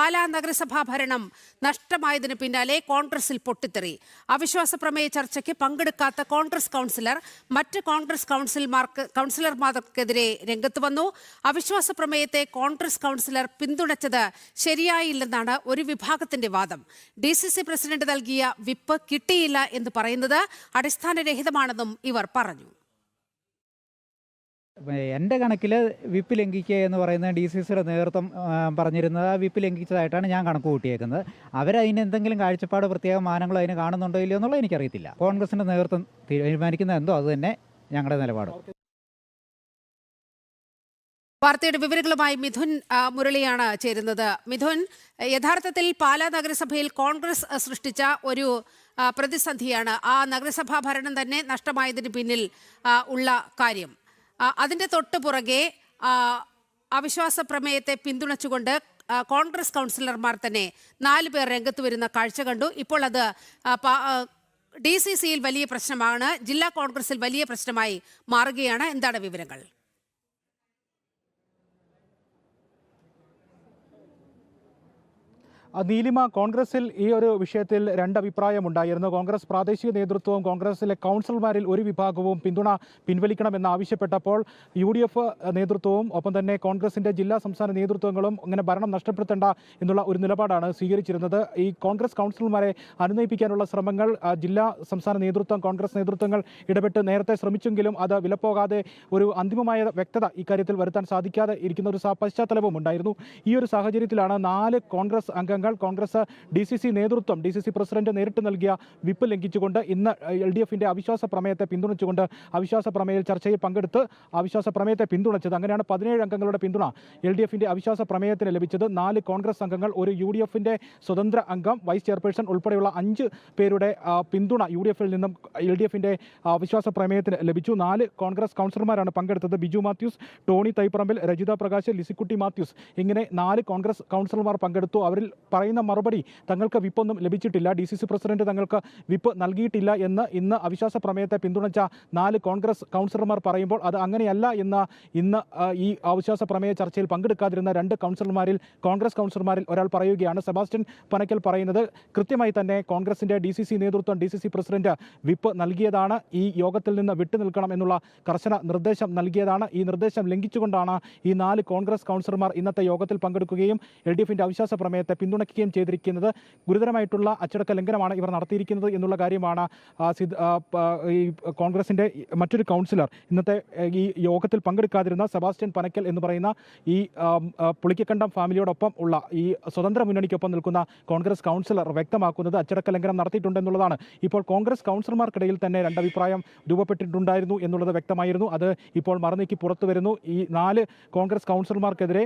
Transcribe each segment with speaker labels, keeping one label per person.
Speaker 1: പാലാ നഗരസഭാ ഭരണം നഷ്ടമായതിനു പിന്നാലെ കോൺഗ്രസിൽ പൊട്ടിത്തെറി. അവിശ്വാസ പ്രമേയ ചർച്ചയ്ക്ക് പങ്കെടുക്കാത്ത കോൺഗ്രസ് കൗൺസിലർ മറ്റ് കോൺഗ്രസ് കൗൺസിലർമാർക്കെതിരെ രംഗത്ത് വന്നു. അവിശ്വാസ പ്രമേയത്തെ കോൺഗ്രസ് കൗൺസിലർ പിന്തുണച്ചത് ശരിയായില്ലെന്നാണ് ഒരു വിഭാഗത്തിന്റെ വാദം. DCC പ്രസിഡന്റ് നൽകിയ വിപ്പ് കിട്ടിയില്ല എന്ന് പറയുന്നത് അടിസ്ഥാനരഹിതമാണെന്നും ഇവർ പറഞ്ഞു.
Speaker 2: എൻ്റെ കണക്കിൽ വിപ്പ് ലംഘിക്കുക എന്ന് പറയുന്നത് DCCയുടെ നേതൃത്വം പറഞ്ഞിരുന്നത് ആ വിപ്പ് ലംഘിച്ചതായിട്ടാണ് ഞാൻ കണക്ക് കൂട്ടിയേക്കുന്നത്. അവരതിന് എന്തെങ്കിലും കാഴ്ചപ്പാട് പ്രത്യേക മാനങ്ങളോ അതിന് കാണുന്നുണ്ടോ ഇല്ലയോ എന്നുള്ളത് എനിക്കറിയത്തില്ല. കോൺഗ്രസിൻ്റെ നേതൃത്വം തീരുമാനിക്കുന്നത് എന്തോ അത് തന്നെ ഞങ്ങളുടെ നിലപാട്.
Speaker 1: വാർത്തയുടെ വിവരങ്ങളുമായി മിഥുൻ മുരളിയാണ് ചേരുന്നത്. മിഥുൻ, യഥാർത്ഥത്തിൽ പാലാ നഗരസഭയിൽ കോൺഗ്രസ് സൃഷ്ടിച്ച ഒരു പ്രതിസന്ധിയാണ് ആ നഗരസഭാ ഭരണം തന്നെ നഷ്ടമായതിന് പിന്നിൽ ഉള്ള കാര്യം. അതിൻ്റെ തൊട്ട് പുറകെ അവിശ്വാസ പ്രമേയത്തെ പിന്തുണച്ചുകൊണ്ട് കോൺഗ്രസ് കൗൺസിലർമാർ തന്നെ 4 പേർ രംഗത്ത് വരുന്ന കാഴ്ച കണ്ടു. ഇപ്പോൾ അത് DCCയിൽ വലിയ പ്രശ്നമാണ്, ജില്ലാ കോൺഗ്രസിൽ വലിയ പ്രശ്നമായി മാറുകയാണ്. എന്താണ് വിവരങ്ങൾ?
Speaker 3: നീലിമ, കോൺഗ്രസിൽ ഈ ഒരു വിഷയത്തിൽ രണ്ടഭിപ്രായമുണ്ടായിരുന്നു. കോൺഗ്രസ് പ്രാദേശിക നേതൃത്വവും കോൺഗ്രസിലെ കൗൺസിലർമാരിൽ ഒരു വിഭാഗവും പിന്തുണ പിൻവലിക്കണമെന്ന് ആവശ്യപ്പെട്ടപ്പോൾ UDF നേതൃത്വവും ഒപ്പം തന്നെ കോൺഗ്രസിൻ്റെ ജില്ലാ സംസ്ഥാന നേതൃത്വങ്ങളും ഇങ്ങനെ ഭരണം നഷ്ടപ്പെടുത്തേണ്ട എന്നുള്ള ഒരു നിലപാടാണ് സ്വീകരിച്ചിരുന്നത്. ഈ കോൺഗ്രസ് കൗൺസിലർമാരെ അനുനയിപ്പിക്കാനുള്ള ശ്രമങ്ങൾ ജില്ലാ സംസ്ഥാന നേതൃത്വം, കോൺഗ്രസ് നേതൃത്വങ്ങൾ ഇടപെട്ട് നേരത്തെ ശ്രമിച്ചെങ്കിലും അത് വിലപ്പോകാതെ ഒരു അന്തിമമായ വ്യക്തത ഇക്കാര്യത്തിൽ വരുത്താൻ സാധിക്കാതെ ഇരിക്കുന്ന ഒരു പശ്ചാത്തലവും ഉണ്ടായിരുന്നു. ഈ ഒരു സാഹചര്യത്തിലാണ് 4 കോൺഗ്രസ് അംഗങ്ങൾ കോൺഗ്രസ് DCC നേതൃത്വം, DCC പ്രസിഡന്റ് നേരിട്ട് നൽകിയ വിപ്പ് ലംഘിച്ചുകൊണ്ട് ഇന്ന് LDFന്റെ അവിശ്വാസ പ്രമേയത്തെ പിന്തുണച്ചുകൊണ്ട് അവിശ്വാസ പ്രമേയ ചർച്ചയിൽ പങ്കെടുത്ത് അവിശ്വാസ പ്രമേയത്തെ പിന്തുണച്ചത്. അങ്ങനെയാണ് 17 അംഗങ്ങളുടെ പിന്തുണ LDFന്റെ അവിശ്വാസ പ്രമേയത്തിന് ലഭിച്ചത്. 4 കോൺഗ്രസ് അംഗങ്ങൾ, ഒരു UDFന്റെ സ്വതന്ത്ര അംഗം, വൈസ് ചെയർപേഴ്സൺ ഉൾപ്പെടെയുള്ള 5 പേരുടെ പിന്തുണ UDFിൽ നിന്നും LDFന്റെ അവിശ്വാസ പ്രമേയത്തിന് ലഭിച്ചു. 4 കോൺഗ്രസ് കൗൺസിലർമാരാണ് പങ്കെടുത്തത്. ബിജു മാത്യൂസ്, ടോണി തൈപ്പറമ്പിൽ, രജിത പ്രകാശ്, ലിസിക്കുട്ടി മാത്യൂസ്, ഇങ്ങനെ 4 കോൺഗ്രസ് കൗൺസിലർമാർ പങ്കെടുത്തു. അവരിൽ പറയുന്ന മറുപടി തങ്ങൾക്ക് വിപ്പൊന്നും ലഭിച്ചിട്ടില്ല, DCC പ്രസിഡന്റ് തങ്ങൾക്ക് വിപ്പ് നൽകിയിട്ടില്ല എന്ന് ഇന്ന് അവിശ്വാസ പ്രമേയത്തെ പിന്തുണച്ച 4 കോൺഗ്രസ് കൗൺസിലർമാർ പറയുമ്പോൾ അത് അങ്ങനെയല്ല എന്ന് ഇന്ന് ഈ അവിശ്വാസ പ്രമേയ ചർച്ചയിൽ പങ്കെടുക്കാതിരുന്ന 2 കോൺഗ്രസ് കൗൺസിലർമാരിൽ ഒരാൾ പറയുകയാണ്. സെബാസ്റ്റ്യൻ പനക്കൽ പറയുന്നത് കൃത്യമായി തന്നെ കോൺഗ്രസിൻ്റെ DCC നേതൃത്വം, DCC പ്രസിഡന്റ് വിപ്പ് നൽകിയതാണ്, ഈ യോഗത്തിൽ നിന്ന് വിട്ടുനിൽക്കണം എന്നുള്ള കർശന നിർദ്ദേശം നൽകിയതാണ്. ഈ നിർദ്ദേശം ലംഘിച്ചുകൊണ്ടാണ് ഈ 4 കോൺഗ്രസ് കൗൺസിലർമാർ ഇന്നത്തെ യോഗത്തിൽ പങ്കെടുക്കുകയും LDFന്റെ അവിശ്വാസ പ്രമേയത്തെ പിന്തുണയ്ക്കുകയും ചെയ്തിരിക്കുന്നത്. ഗുരുതരമായിട്ടുള്ള അച്ചടക്ക ലംഘനമാണ് ഇവർ നടത്തിയിരിക്കുന്നത് എന്നുള്ള കാര്യമാണ് ഈ കോൺഗ്രസിൻ്റെ മറ്റൊരു കൗൺസിലർ, ഇന്നത്തെ ഈ യോഗത്തിൽ പങ്കെടുക്കാതിരുന്ന സെബാസ്റ്റ്യൻ പനക്കൽ എന്ന് പറയുന്ന ഈ പുളിക്കക്കണ്ടം ഫാമിലിയോടൊപ്പം ഉള്ള ഈ സ്വതന്ത്ര മുന്നണിക്കൊപ്പം നിൽക്കുന്ന കോൺഗ്രസ് കൗൺസിലർ വ്യക്തമാക്കുന്നത്. അച്ചടക്ക ലംഘനം നടത്തിയിട്ടുണ്ടെന്നുള്ളതാണ്. ഇപ്പോൾ കോൺഗ്രസ് കൗൺസിലർമാർക്കിടയിൽ തന്നെ രണ്ടഭിപ്രായം രൂപപ്പെട്ടിട്ടുണ്ടായിരുന്നു എന്നുള്ളത് വ്യക്തമായിരുന്നു. അത് ഇപ്പോൾ മറുനീക്കി പുറത്തു വരുന്നു. ഈ 4 കോൺഗ്രസ് കൗൺസിലർമാർക്കെതിരെ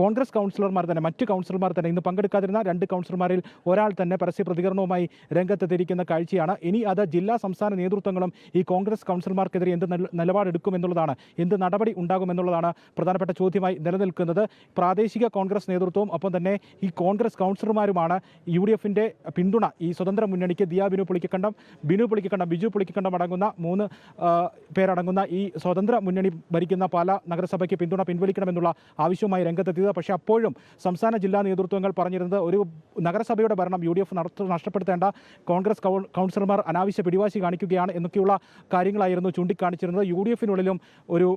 Speaker 3: കോൺഗ്രസ് കൗൺസിലർമാർ തന്നെ, മറ്റ് കൗൺസിലർമാർ തന്നെ, ഇന്ന് പങ്കെടുക്കാതിരുന്ന 2 കൗൺസിലർമാരിൽ ഒരാൾ തന്നെ പരസ്യ പ്രതികരണവുമായി രംഗത്തെത്തിയിരിക്കുന്ന കാഴ്ചയാണ്. ഇനി അത് ജില്ലാ സംസ്ഥാന നേതൃത്വങ്ങളും ഈ കോൺഗ്രസ് കൗൺസിലർമാർക്കെതിരെ എന്ത് നിലപാടെടുക്കുമെന്നുള്ളതാണ്, എന്ത് നടപടി ഉണ്ടാകുമെന്നുള്ളതാണ് പ്രധാനപ്പെട്ട ചോദ്യമായി നിലനിൽക്കുന്നത്. പ്രാദേശിക കോൺഗ്രസ് നേതൃത്വവും ഒപ്പം തന്നെ ഈ കോൺഗ്രസ് കൗൺസിലർമാരുമാണ് UDFന്റെ പിന്തുണ ഈ സ്വതന്ത്ര മുന്നണിക്ക് ബിജു പുളിക്കക്കണ്ടം, ബിജു പുളിക്കക്കണ്ടം അടങ്ങുന്ന 3 പേരടങ്ങുന്ന ഈ സ്വതന്ത്ര മുന്നണി ഭരിക്കുന്ന പാലാ നഗരസഭയ്ക്ക് പിന്തുണ പിൻവലിക്കണമെന്നുള്ള ആവശ്യവുമായി രംഗത്തെത്തിയത്. പക്ഷേ അപ്പോഴും സംസ്ഥാന ജില്ലാ നേതൃത്വങ്ങൾ പറഞ്ഞിരുന്നത് ഒരു നഗരസഭയുടെ ഭരണം UDF നഷ്ടപ്പെടുത്തേണ്ട, കോൺഗ്രസ് കൗൺസിലർമാർ അനാവശ്യ പിടിവാശി കാണിക്കുകയാണ് എന്നൊക്കെയുള്ള കാര്യങ്ങളായിരുന്നു ചൂണ്ടിക്കാണിച്ചിരുന്നത്. UDFനുള്ളിലും ഒരു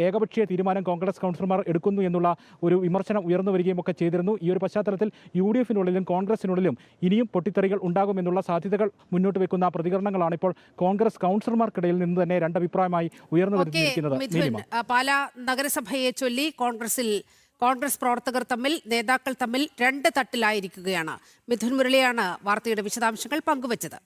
Speaker 3: ഏകപക്ഷീയ തീരുമാനം കോൺഗ്രസ് കൗൺസിലർമാർ എടുക്കുന്നു എന്നുള്ള ഒരു വിമർശനം ഉയർന്നു വരികയും ഒക്കെ ചെയ്തിരുന്നു. ഈ ഒരു പശ്ചാത്തലത്തിൽ UDFനുള്ളിലും കോൺഗ്രസിനുള്ളിലും ഇനിയും പൊട്ടിത്തെറികൾ ഉണ്ടാകുമെന്നുള്ള സാധ്യതകൾ മുന്നോട്ട് വെക്കുന്ന പ്രതികരണങ്ങളാണ് ഇപ്പോൾ കോൺഗ്രസ് കൗൺസിലർമാർക്കിടയിൽ നിന്ന് തന്നെ രണ്ടഭിപ്രായമായി ഉയർന്നു വരുന്നിരിക്കുന്നത്.
Speaker 1: പാലാ നഗരസഭയെ ചൊല്ലി കോൺഗ്രസ് പ്രവർത്തകർ തമ്മിൽ, നേതാക്കൾ തമ്മിൽ 2 തട്ടിലായിരിക്കുകയാണ്. മിഥുൻ മുരളിയാണ് വാർത്തയുടെ വിശദാംശങ്ങൾ പങ്കുവച്ചത്.